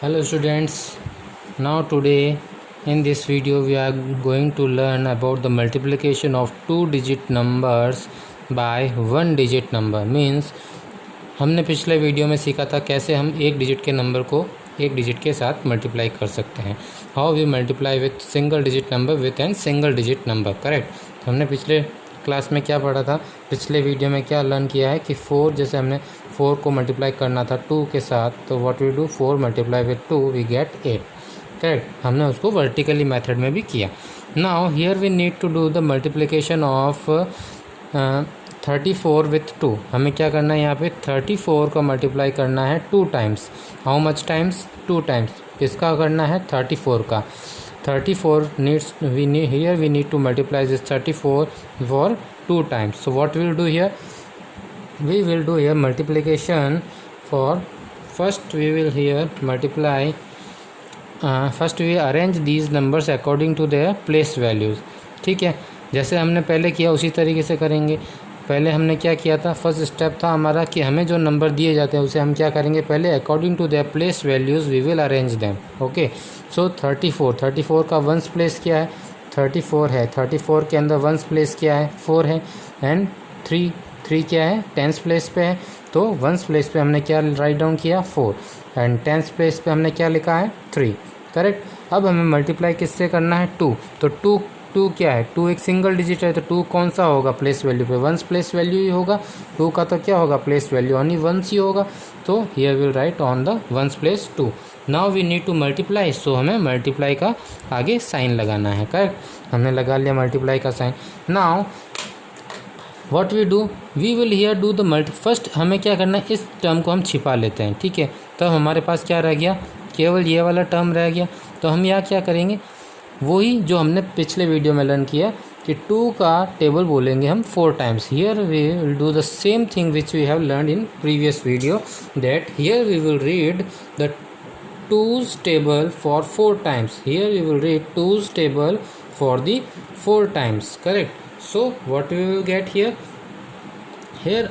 Hello students, now today in this video we are going to learn about the multiplication of two digit numbers by one digit number. Means हमने पिछले video में सीखा था कैसे हम एक digit के नंबर को एक डिजिट के साथ मल्टीप्लाई कर सकते हैं. How we multiply with single digit number with an single digit number. Correct. हमने पिछले क्लास में क्या पढ़ा था, पिछले वीडियो में क्या लर्न किया है कि 4 जैसे हमने 4 को मल्टीप्लाई करना था 2 के साथ, तो what we do 4 multiply with 2 we get 8. Correct. हमने उसको वर्टिकली मेथड में भी किया. Now here we need to do the multiplication of 34 with 2. हमें क्या करना है, यहाँ पे 34 का मल्टीप्लाई करना है 2 times. How much times? 2 times. किसका करना है? 34 का. 34 needs here we need to multiply this 34 for 2 times. So what we will do here, we will do here multiplication for first we will here multiply first we arrange these numbers according to their place values. ठीक है, जैसे हमने पहले किया उसी तरीके से करेंगे. पहले हमने क्या किया था, फर्स्ट स्टेप था हमारा कि हमें जो नंबर दिए जाते हैं उसे हम क्या करेंगे, पहले according to their place values we will arrange them. Okay. So 34 का वंस प्लेस क्या है? 34 है. 34 के अंदर वंस प्लेस क्या है? 4 है. एंड 3 क्या है? टेंस प्लेस पे है. तो वंस प्लेस पे हमने क्या राइट डाउन किया? 4. एंड टेंस प्लेस पे हमने क्या लिखा है? 3. करेक्ट. अब हमें मल्टीप्लाई किससे करना है? 2. तो 2 क्या है? 2 एक सिंगल डिजिट है, तो 2 कौन सा होगा प्लेस वैल्यू पे? वंस प्लेस वैल्यू ही होगा. 2 का तो क्या होगा प्लेस वैल्यू? ओनली वंस ही होगा. तो here will write on the ones place 2. Now we need to multiply. So हमें मल्टीप्लाई का आगे साइन लगाना है. करेक्ट. हमने लगा लिया मल्टीप्लाई का sign. Now what we do, we will here do the first हमें क्या करना है, इस टर्म को हम छिपा लेते हैं. ठीक है. तो हमारे पास क्या रह गया? केवल ये वाला टर्म रह गया. तो हम यहाँ क्या करेंगे, वही जो हमने पिछले वीडियो में लर्न किया कि 2 का टेबल बोलेंगे हम 4 times. Here we will do the same thing which we have learn in previous video, that here we will read the 2's table for 4 times. Here we will read 2's table for the 4 times. Correct. So what we will get here? Here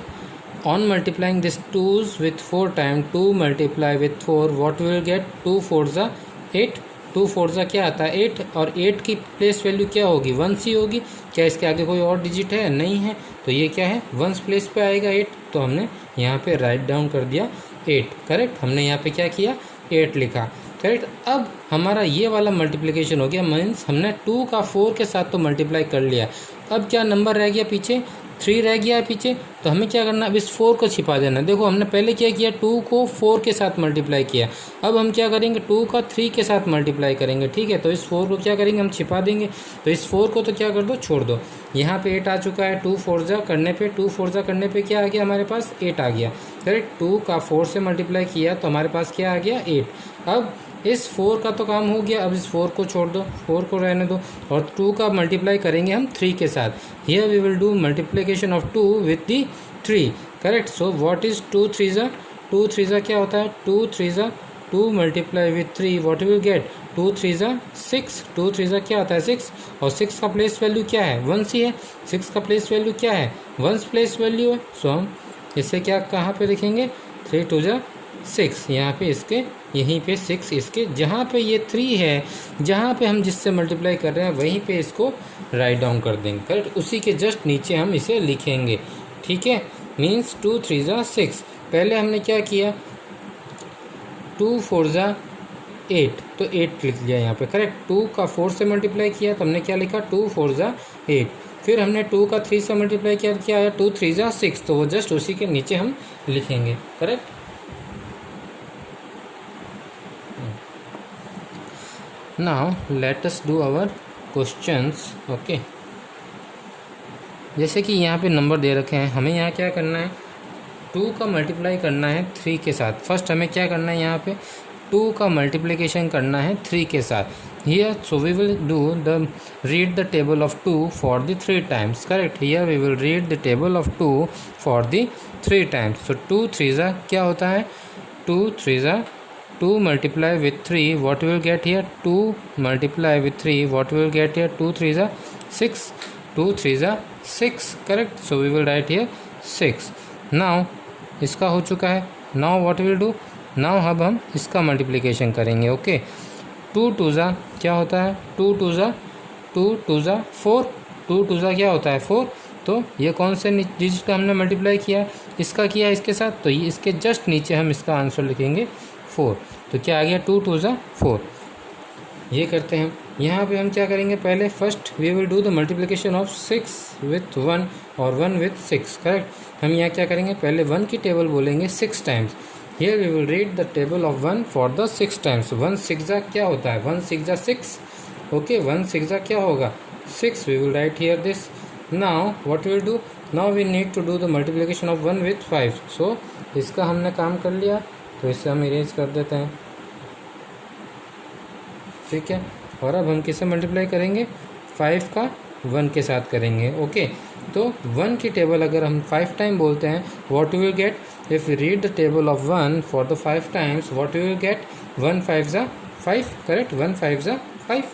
on multiplying this 2's with 4 times, 2 multiply with 4, what we will get? 2 4s are 8. 2 4s are क्या आता है? 8. और 8 की place value क्या होगी? Once ही होगी. क्या इसके आगे कोई और डिजिट है? नहीं है. तो ये क्या है? वंस प्लेस पे आएगा 8. तो हमने यहाँ पे राइट डाउन कर दिया 8. करेक्ट. हमने यहाँ पे क्या किया? 8 लिखा. करेक्ट. अब हमारा ये वाला मल्टीप्लिकेशन हो गया. मीन्स हमने 2 का 4 के साथ तो मल्टीप्लाई कर लिया. अब क्या नंबर रह गया पीछे? 3 रह गया है पीछे. तो हमें क्या करना, अब इस 4 को छिपा देना. देखो हमने पहले क्या किया, 2 को 4 के साथ मल्टीप्लाई किया. अब हम क्या करेंगे, 2 का 3 के साथ मल्टीप्लाई करेंगे. ठीक है. तो इस 4 को क्या करेंगे, हम छिपा देंगे. तो इस 4 को तो क्या कर दो, छोड़ दो. यहाँ पे 8 आ चुका है. 2 4 करने पे, 2 4 करने पे क्या आ गया हमारे पास? 8 आ गया. करेक्ट. 2 का 4 से मल्टीप्लाई किया तो हमारे पास क्या आ गया? 8. अब इस 4 का तो काम हो गया. अब इस 4 को छोड़ दो, 4 को रहने दो. और 2 का मल्टीप्लाई करेंगे हम 3 के साथ. Here we will do multiplication of 2 with the 3. Correct. So what is 2 3 2 3 क्या होता है? 2 3 2 multiply with 3, what will gate? 2 3 6. 2 3 क्या होता है? 6. और 6 का प्लेस वैल्यू क्या है? वंस ही है. 6 का प्लेस वैल्यू क्या है? वंस प्लेस वैल्यू है. सो हम इसे क्या कहाँ पे लिखेंगे? 3 2 6. यहाँ पे इसके यहीं पे 6 इसके, जहाँ पे ये 3 है, जहाँ पे हम जिससे मल्टीप्लाई कर रहे हैं वहीं पे इसको राइट डाउन कर देंगे. करेक्ट. उसी के जस्ट नीचे हम इसे लिखेंगे. ठीक है. मीन्स 2 3 6. पहले हमने क्या किया, 2 4 8. तो 8 लिख लिया यहाँ पे. करेक्ट. 2 का 4 से मल्टीप्लाई किया तो हमने क्या लिखा? 2 4 8. फिर हमने 2 का 3 से मल्टीप्लाई किया, क्या आया? 2 3 6. तो वो जस्ट उसी के नीचे हम लिखेंगे. Correct. Now let us do our questions. Okay. जैसे कि यहाँ पे नंबर दे रखे हैं, हमें यहाँ क्या करना है, 2 का मल्टीप्लाई करना है 3 के साथ. फर्स्ट हमें क्या करना है, यहाँ पे 2 का मल्टीप्लिकेशन करना है 3 के साथ. Here so we will do the read the table of 2 for the 3 times. Correct. Here we will read the table of 2 for the 3 times. So 2 3 क्या होता है? 2 3 2 multiply with 3, what we will get here? 2 multiply with 3, what we will get here? 2 3 6. 2 3 6. Correct. So we will write here 6. Now इसका हो चुका है. Now what we will do, now अब हम इसका मल्टीप्लिकेशन करेंगे। ओके, 2 टू ज़ा क्या होता है, 2 टू ज़ा 4, 2 टू ज़ा क्या होता है 4। तो ये कौन से डिजिट का हमने मल्टीप्लाई किया, इसका किया इसके साथ, तो ये इसके जस्ट नीचे हम इसका आंसर लिखेंगे 4। तो क्या आ गया 2 टू ज़ा 4। ये करते हैं, यहाँ पे हम क्या करेंगे, पहले first we will do the multiplication of 6 with 1 और 1 विथ 6। करेक्ट। हम यहाँ क्या करेंगे, पहले 1 की टेबल बोलेंगे 6 times. Here we will read the table of 1 for the 6 times. 1 6 क्या होता है, 1 6 6। ओके, 1 6 क्या होगा 6। We will write here this. Now what will do, now we need to do the multiplication of 1 with 5। So इसका हमने काम कर लिया, तो इसे हम इरेज कर देते हैं। ठीक है, और अब हम किससे मल्टीप्लाई करेंगे, 5 का 1 के साथ करेंगे। ओके, तो 1 की टेबल अगर हम 5 टाइम बोलते हैं, what you will get, if you read the table of 1 for the 5 times, what you will get, 1 5 ज़ा 5। करेक्ट, 1 5 ज़ा 5।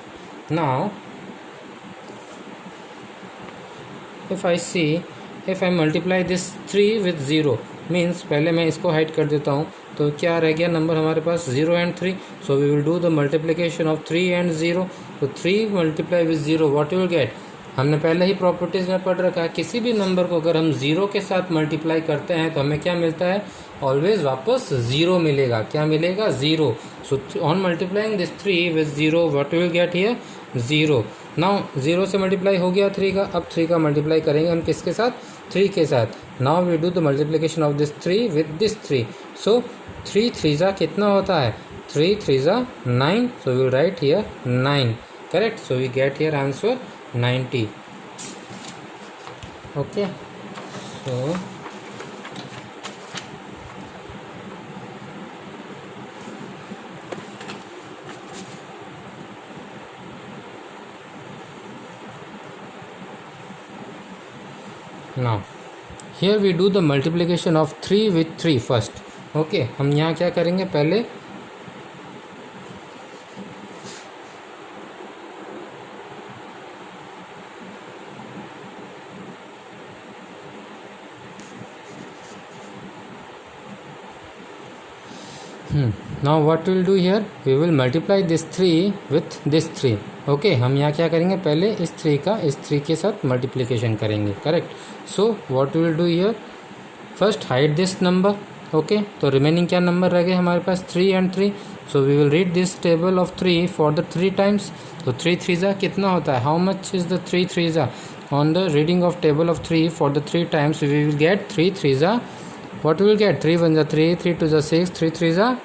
Now if I see, if I multiply this 3 with 0 means, पहले मैं इसको हाइड कर देता हूँ, तो क्या रह गया नंबर हमारे पास 0 and 3। So we will do the multiplication of 3 and 0। तो 3 multiply with 0 what you will get, हमने पहले ही प्रॉपर्टीज़ में पढ़ रखा है, किसी भी नंबर को अगर हम 0 के साथ मल्टीप्लाई करते हैं तो हमें क्या मिलता है, ऑलवेज वापस 0 मिलेगा। क्या मिलेगा, 0। So on multiplying this 3 with 0 what you will get here 0। Now 0 से मल्टीप्लाई हो गया 3 का, अब 3 का मल्टीप्लाई करेंगे हम किसके साथ, 3 के साथ। Now we do the multiplication of this 3 with this 3। So 3 3 ज़ा कितना होता है, 3 3 ज़ा 9। So we write here 9। Correct, so we get here answer 90। Okay, so now here we do the multiplication of 3 with 3 first. okay, हम यहाँ क्या करेंगे, पहले now what we will do here, we will multiply this 3 with this 3. Okay, हम यहाँ क्या करेंगे, पहले इस 3 का इस 3 के साथ मल्टीप्लिकेशन करेंगे। Correct, so what we will do here, first hide this number. Okay, तो रिमेनिंग क्या नंबर रह गए हमारे पास, 3 and 3। So we will read this table of 3 for the 3 times. तो 3 3 ज़ा कितना होता है, हाउ मच इज़ द 3 3 ज़ा, on the reading of table of 3 for the 3 times we will get 3 3 ज़ा, व्हाट विल गेट, 3 1 ज़ा 3, 3 2 ज़ा 6, 3 3 ज़ा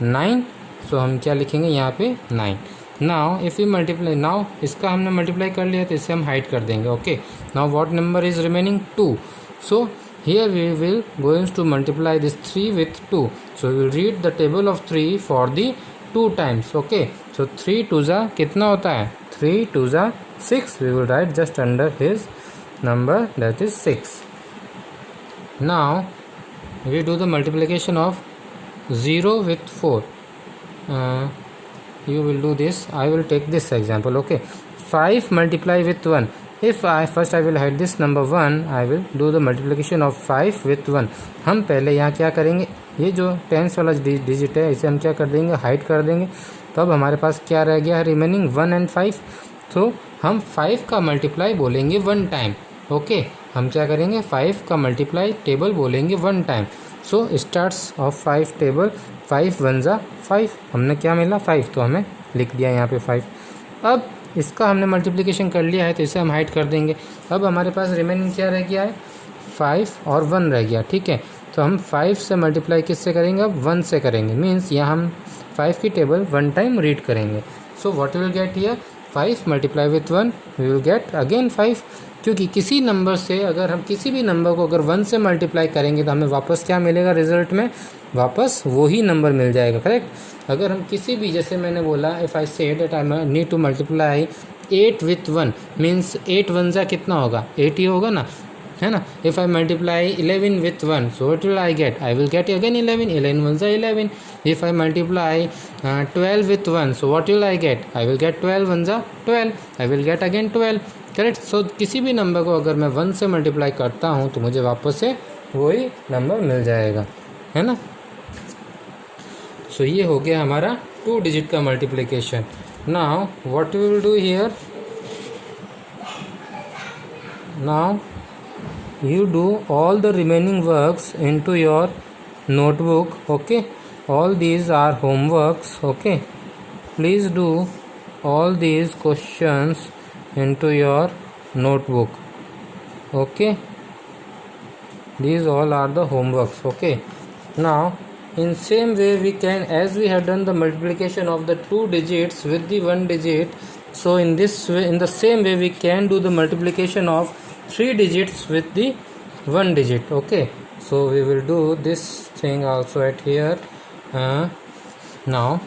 9। सो हम क्या लिखेंगे यहाँ पे 9। Now if you multiply, now इसका हमने मल्टीप्लाई कर लिया तो इसे हम हाइड कर देंगे। Okay, now what number is remaining 2। So here we will going to multiply this 3 with 2। So we will read the table of 3 for the 2 times. Okay, so 3 2 ज़ा कितना होता है, 3 2 ज़ा 6। We will write just under his number that is 6। Now we do the multiplication of 0 with 4. You will do this, I will take this example. Okay, 5 multiply with 1. If I first I will hide this number 1, I will do the multiplication of 5 with 1. हम पहले यहाँ क्या करेंगे, ये जो tense वाला digit है इसे हम क्या कर देंगे, हाइड कर देंगे। तो अब हमारे पास क्या रह गया है, रिमेनिंग 1 एंड 5। तो हम 5 का मल्टीप्लाई बोलेंगे 1 टाइम। ओके, हम क्या करेंगे, 5 का मल्टीप्लाई टेबल बोलेंगे 1 time. So starts of 5 table, 5 1 ज़ा 5। हमने क्या मिला 5, तो हमें लिख दिया यहाँ पे 5। अब इसका हमने मल्टीप्लिकेशन कर लिया है तो इसे हम हाइड कर देंगे। अब हमारे पास रिमेनिंग क्या रह गया है, 5 और 1 रह गया। ठीक है, तो हम 5 से मल्टीप्लाई किससे करेंगे, अब 1 से करेंगे। मीन्स यहाँ हम 5 की टेबल 1 टाइम रीड करेंगे। So what will get here, 5 multiply with 1 we will get again 5। क्योंकि किसी नंबर से अगर हम किसी भी नंबर को अगर 1 से मल्टीप्लाई करेंगे तो हमें वापस क्या मिलेगा, रिजल्ट में वापस वही नंबर मिल जाएगा। करेक्ट, अगर हम किसी भी, जैसे मैंने बोला, if I say that I need to multiply 8 with 1 means 8 1 ज़ा कितना होगा, 8 ही होगा ना, है ना। If I multiply 11 with 1, so what will I get, I will get again 11, 11 1 ज़ा 11। If I multiply 12 with 1, so what will I get, I will get 12 1 ज़ा 12, I will get again 12। Correct, so किसी भी number को अगर मैं 1 से multiply करता हूँ तो मुझे वापस से वही नंबर मिल जाएगा, है ना। सो ये हो गया हमारा 2 डिजिट का multiplication. Now what we will do here, now you do all the remaining works into your notebook. Okay, all these are homeworks. Okay, please do all these questions into your notebook. Okay, these all are the homeworks. Okay, now in same way we can, as we have done the multiplication of the 2 digits with the 1 digit, so in this way, in the same way we can do the multiplication of 3 digits with the 1 digit. Okay, so we will do this thing also at here. Now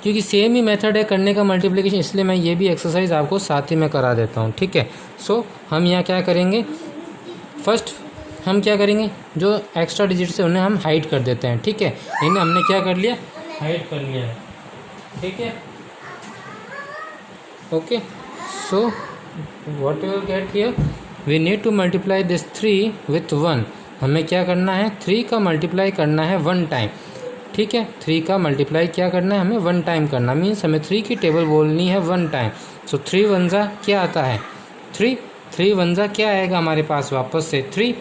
क्योंकि same ही method है करने का multiplication, इसलिए मैं ये भी exercise आपको साथ ही में करा देता हूँ. ठीक है, सो हम यहाँ क्या करेंगे, फर्स्ट हम क्या करेंगे, जो एक्स्ट्रा डिजिट्स है उन्हें हम हाइड कर देते हैं. ठीक है, इन्हें हमने क्या कर लिया, हाइड कर लिया है. ठीक है, okay, so what you will get here, we need to multiply this 3 with 1. हमें क्या करना है, 3 का मल्टीप्लाई करना है 1 टाइम. ठीक है, 3 का मल्टीप्लाई क्या करना है, हमें 1 टाइम करना, मीन्स हमें 3 की टेबल बोलनी है 1 टाइम. सो 3 1 जा क्या आता है 3, 3 1 जा क्या आएगा हमारे पास वापस से 3.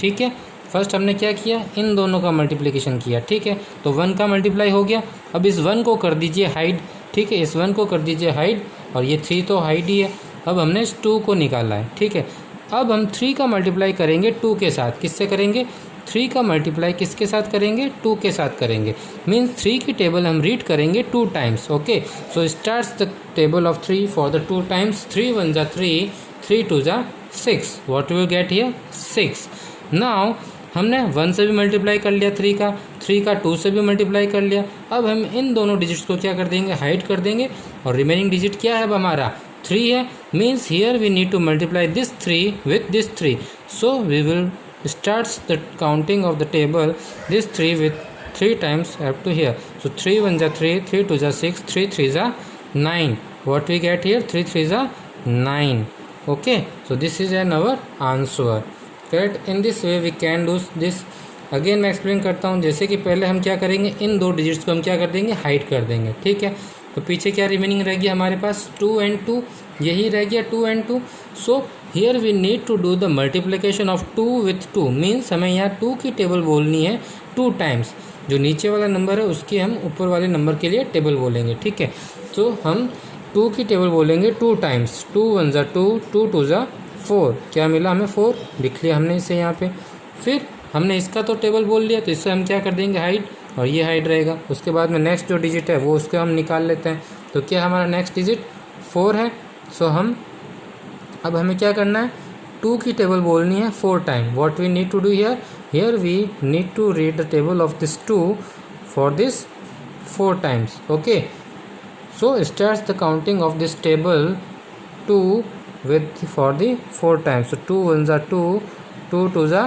ठीक है, फर्स्ट हमने क्या किया, इन दोनों का मल्टीप्लिकेशन किया. ठीक है, तो 1 का मल्टीप्लाई हो गया. अब इस 1 को कर दीजिए हाइड. ठीक है, इस 1 को कर दीजिए हाइड, और ये 3 तो हाइड ही है. अब हमने इस 2 को निकाला है. ठीक है, अब हम 3 का मल्टीप्लाई करेंगे 2 के साथ. किससे करेंगे, 3 का मल्टीप्लाई किसके साथ करेंगे, 2 के साथ करेंगे. मीन्स 3 की टेबल हम रीड करेंगे 2 times. Okay, so starts the table of 3 for the 2 times. 3 1 जा 3, 3 2 जा 6. What will get here 6. Now हमने 1 से भी मल्टीप्लाई कर लिया 3 का 2 से भी मल्टीप्लाई कर लिया. अब हम इन दोनों डिजिट्स को क्या कर देंगे, हाइड कर देंगे, और रिमेनिंग डिजिट क्या है अब हमारा 3 है. Means here we need to multiply this 3 with this 3. So we will starts the counting of the table this 3 with 3 times up to here. So 3 1 ja 3, 3 2 ja 6, 3 3 ja 9. What we get here, 3 3 ja 9. Okay, so this is our answer. Right, in this way we can do this. Again मैं explain करता हूँ. जैसे कि पहले हम क्या करेंगे, इन 2 digits को हम क्या कर देंगे, हाइड कर देंगे. ठीक है, तो पीछे क्या रिमेनिंग रह गया हमारे पास 2 and 2, यही रह गया 2 and 2. So here we need to do the multiplication of 2 with 2. Means हमें यहाँ 2 की टेबल बोलनी है 2 टाइम्स. जो नीचे वाला नंबर है उसकी हम ऊपर वाले नंबर के लिए टेबल बोलेंगे. ठीक है, तो हम 2 की टेबल बोलेंगे 2 टाइम्स. 2 1 जा 2, 2 2 जा 4. क्या मिला हमें 4, लिख लिया हमने इसे यहाँ पे. फिर हमने इसका तो टेबल बोल लिया, तो इससे हम क्या कर देंगे, हाइड, और ये हाइड रहेगा. उसके बाद में नेक्स्ट जो डिजिट है वो उसको हम निकाल लेते हैं. तो क्या हमारा नेक्स्ट डिजिट 4 है. सो हम अब हमें क्या करना है, 2 की टेबल बोलनी है 4 time. What we need to do here, here we need to read the table of this 2 for this 4 times. Okay, so starts the counting of this table 2 with for the 4 times. So 2 1 जा 2, 2 2 जा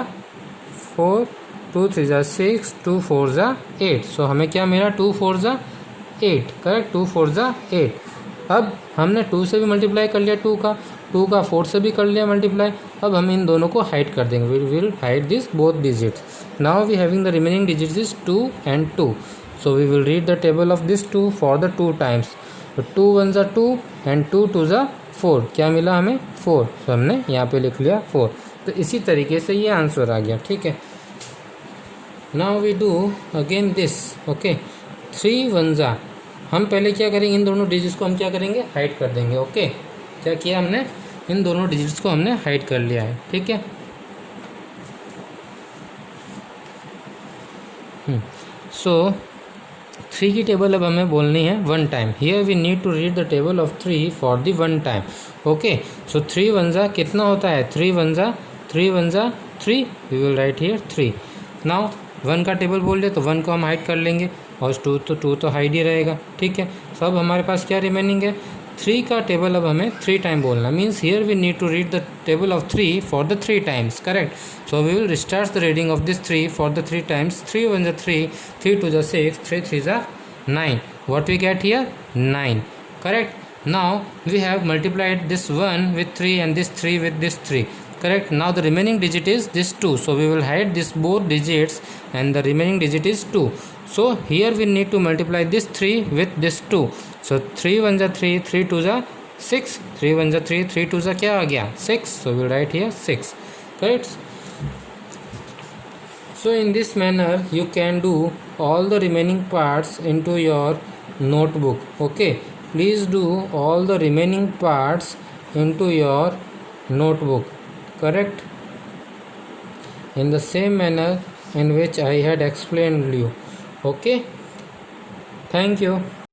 4, 2 3 जा 6, 2 4 जा 8. सो हमें क्या मिला, 2 4 जा 8. Correct, 2 4 जा 8. अब हमने 2 से भी मल्टीप्लाई कर लिया 2 का 4 से भी कर लिया मल्टीप्लाई. अब हम इन दोनों को हाइड कर देंगे. We will hide this both digits. Now we having the remaining digits is 2 and 2. So we will read the table of this 2 for the 2 times. तो 2 1 जा 2 and 2 2 जा 4. क्या मिला हमें 4. तो हमने यहाँ पे लिख लिया 4. तो इसी तरीके से ये आंसर आ गया. ठीक है, now we do again this. Okay, 3 1 जा, हम पहले क्या करेंगे, इन दोनों डिजिट्स को हम क्या करेंगे, हाइड कर देंगे. ओके, क्या किया हमने, इन दोनों डिजिट्स को हमने हाइड कर लिया है. ठीक है, सो 3 की टेबल अब हमें बोलनी है 1 time. Here we need to read the table of 3 for the 1 time. Okay, so 3 1 जा कितना होता है, 3 1 जा 3. We will write here 3. Now 1 का टेबल बोल दिया तो 1 को हम हाइड कर लेंगे, और 2 तो हाइड ही रहेगा. ठीक है, सो अब हमारे पास क्या रिमेनिंग है, 3 का टेबल अब हमें 3 टाइम बोलना. Means here we need to read the table of 3 for the 3 times. Correct, so we will restart the reading of this 3 for the 3 times. 3 1 जा 3, 3 2 जा 6, 3 3 जा 9. What we get here 9. Correct, now we have multiplied this 1 with 3 and this 3 with this 3. Correct, now the remaining digit is this 2. So we will hide this both digits and the remaining digit is 2. So here we need to multiply this 3 with this 2. So 3 1 जा 3, 3 2 जा 6, 3 1 जा 3, 3 2 जा क्या आ गया 6. So we write here 6. Correct. So in this manner you can do all the remaining parts into your notebook. Okay, please do all the remaining parts into your notebook. Correct, in the same manner in which I had explained you. Okay, thank you.